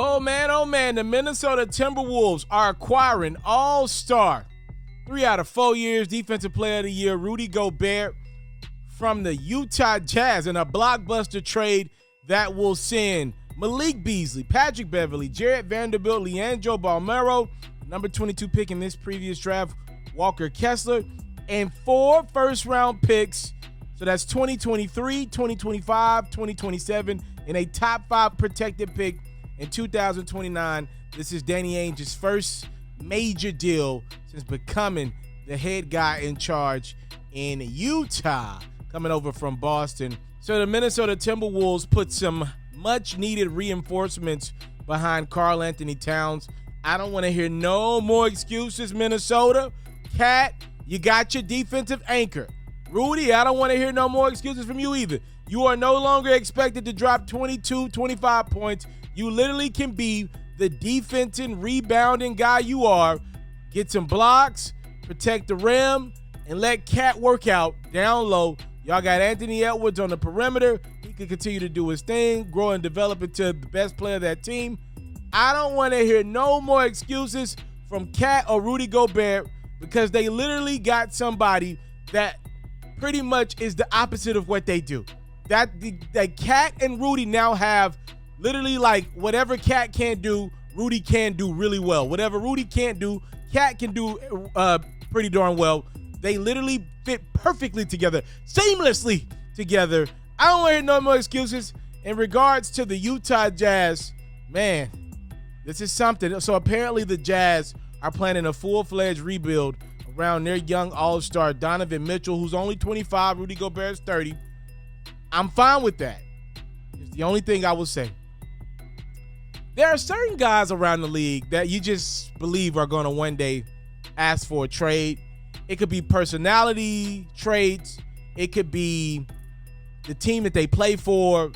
Oh man, the Minnesota Timberwolves are acquiring all-star 3 out of 4 years Defensive Player of the Year, Rudy Gobert from the Utah Jazz in a blockbuster trade that will send Malik Beasley, Patrick Beverley, Jarrett Vanderbilt, Leandro Balmero, number 22 pick in this previous draft, Walker Kessler, and 4 first-round picks. So that's 2023, 2025, 2027, and a top 5 protected pick in 2029. This is Danny Ainge's first major deal since becoming the head guy in charge in Utah, coming over from Boston. So the Minnesota Timberwolves put some much-needed reinforcements behind Karl Anthony Towns. I don't want to hear no more excuses, Minnesota. Cat, you got your defensive anchor. Rudy, I don't want to hear no more excuses from you either. You are no longer expected to drop 22, 25 points. You literally can be the defensive, rebounding guy you are. Get some blocks, protect the rim, and let Cat work out down low. Y'all got Anthony Edwards on the perimeter. He can continue to do his thing, grow and develop into the best player of that team. I don't want to hear no more excuses from Cat or Rudy Gobert because they literally got somebody that pretty much is the opposite of what they do. That Cat and Rudy now have literally like whatever Cat can't do, Rudy can do really well. Whatever Rudy can't do, Cat can do pretty darn well. They literally fit perfectly together, seamlessly together. I don't want to hear no more excuses. In regards to the Utah Jazz, man, this is something. So apparently the Jazz are planning a full-fledged rebuild around their young all-star Donovan Mitchell, who's only 25, Rudy Gobert's 30. I'm fine with that. It's the only thing I will say. There are certain guys around the league that you just believe are going to one day ask for a trade. It could be personality traits. It could be the team that they play for.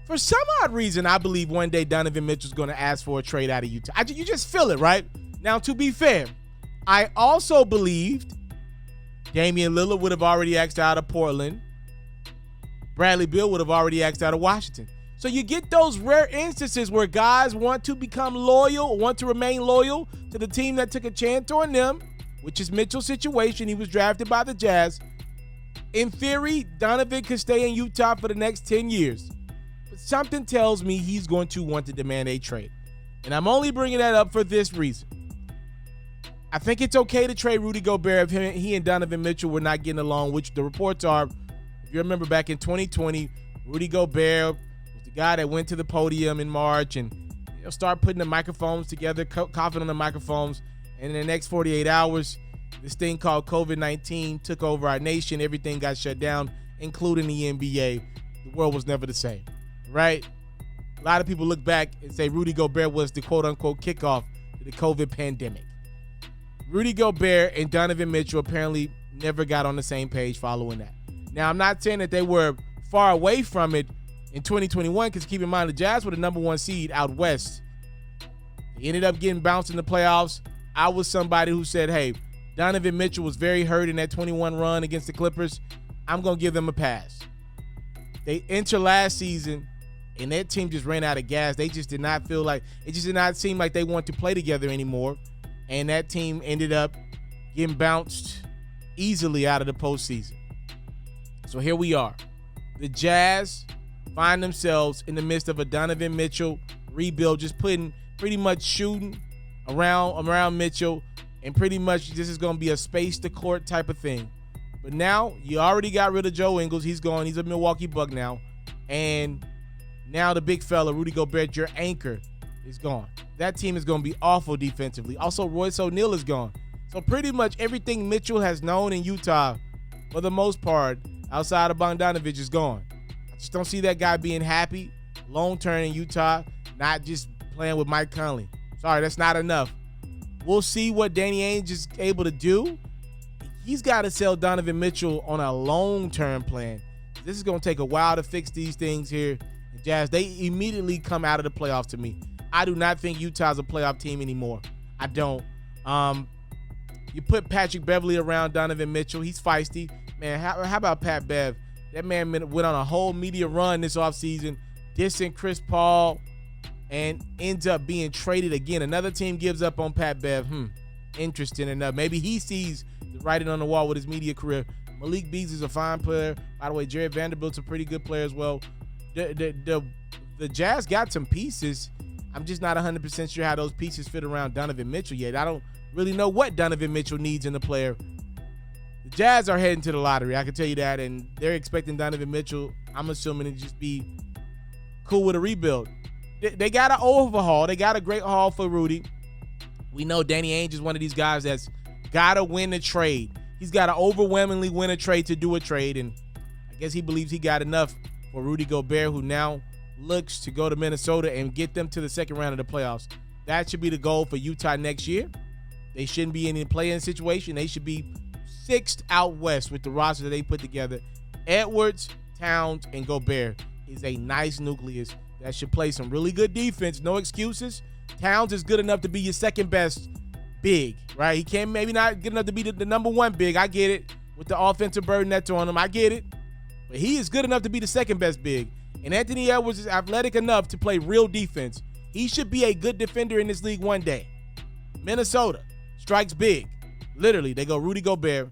For some odd reason, I believe one day Donovan Mitchell's going to ask for a trade out of Utah. You just feel it, right? Now, to be fair, I also believed Damian Lillard would have already asked out of Portland. Bradley Beal would have already asked out of Washington. So you get those rare instances where guys want to become loyal, want to remain loyal to the team that took a chance on them, which is Mitchell's situation. He was drafted by the Jazz. In theory, Donovan could stay in Utah for the next 10 years. But something tells me he's going to want to demand a trade. And I'm only bringing that up for this reason. I think it's okay to trade Rudy Gobert if he and Donovan Mitchell were not getting along, which the reports are. If you remember back in 2020, Rudy Gobert was the guy that went to the podium in March and start putting the microphones together, coughing on the microphones. And in the next 48 hours, this thing called COVID-19 took over our nation. Everything got shut down, including the NBA. The world was never the same, right? A lot of people look back and say Rudy Gobert was the quote-unquote kickoff to the COVID pandemic. Rudy Gobert and Donovan Mitchell apparently never got on the same page following that. Now, I'm not saying that they were far away from it in 2021 because keep in mind the Jazz were the number 1 seed out west. They ended up getting bounced in the playoffs. I was somebody who said, hey, Donovan Mitchell was very hurt in that 21 run against the Clippers. I'm going to give them a pass. They entered last season, and that team just ran out of gas. They just did not feel like – it just did not seem like they want to play together anymore. And that team ended up getting bounced easily out of the postseason. So here we are. The Jazz find themselves in the midst of a Donovan Mitchell rebuild, just putting pretty much shooting around Mitchell, and pretty much this is going to be a space to court type of thing. But now you already got rid of Joe Ingles. He's gone. He's a Milwaukee Buck now. And now the big fella, Rudy Gobert, your anchor, is gone. That team is going to be awful defensively. Also, Royce O'Neal is gone. So pretty much everything Mitchell has known in Utah, for the most part, outside of Bogdanovich, is gone. I just don't see that guy being happy long-term in Utah, not just playing with Mike Conley. Sorry, that's not enough. We'll see what Danny Ainge is able to do. He's got to sell Donovan Mitchell on a long-term plan. This is going to take a while to fix these things here. The Jazz, they immediately come out of the playoffs to me. I do not think Utah's a playoff team anymore. I don't. You put Patrick Beverley around Donovan Mitchell. He's feisty. Man, how about Pat Bev? That man went on a whole media run this offseason, dissing Chris Paul and ends up being traded again. Another team gives up on Pat Bev. Interesting enough. Maybe he sees the writing on the wall with his media career. Malik Beasley's a fine player. By the way, Jared Vanderbilt's a pretty good player as well. The Jazz got some pieces. I'm just not 100% sure how those pieces fit around Donovan Mitchell yet. I don't really know what Donovan Mitchell needs in the player. The Jazz are heading to the lottery, I can tell you that, and they're expecting Donovan Mitchell, I'm assuming, to just be cool with a rebuild. They got an overhaul. They got a great haul for Rudy. We know Danny Ainge is one of these guys that's got to win a trade. He's got to overwhelmingly win a trade to do a trade, and I guess he believes he got enough for Rudy Gobert, who now looks to go to Minnesota and get them to the second round of the playoffs. That should be the goal for Utah next year. They shouldn't be in a play-in situation. They should be 6th out west with the roster that they put together. Edwards, Towns, and Gobert is a nice nucleus that should play some really good defense. No excuses. Towns is good enough to be your second best big, right? He can't, maybe not good enough to be the number one big. I get it. With the offensive burden that's on him, I get it. But he is good enough to be the second best big. And Anthony Edwards is athletic enough to play real defense. He should be a good defender in this league one day. Minnesota strikes big. Literally, they go Rudy Gobert.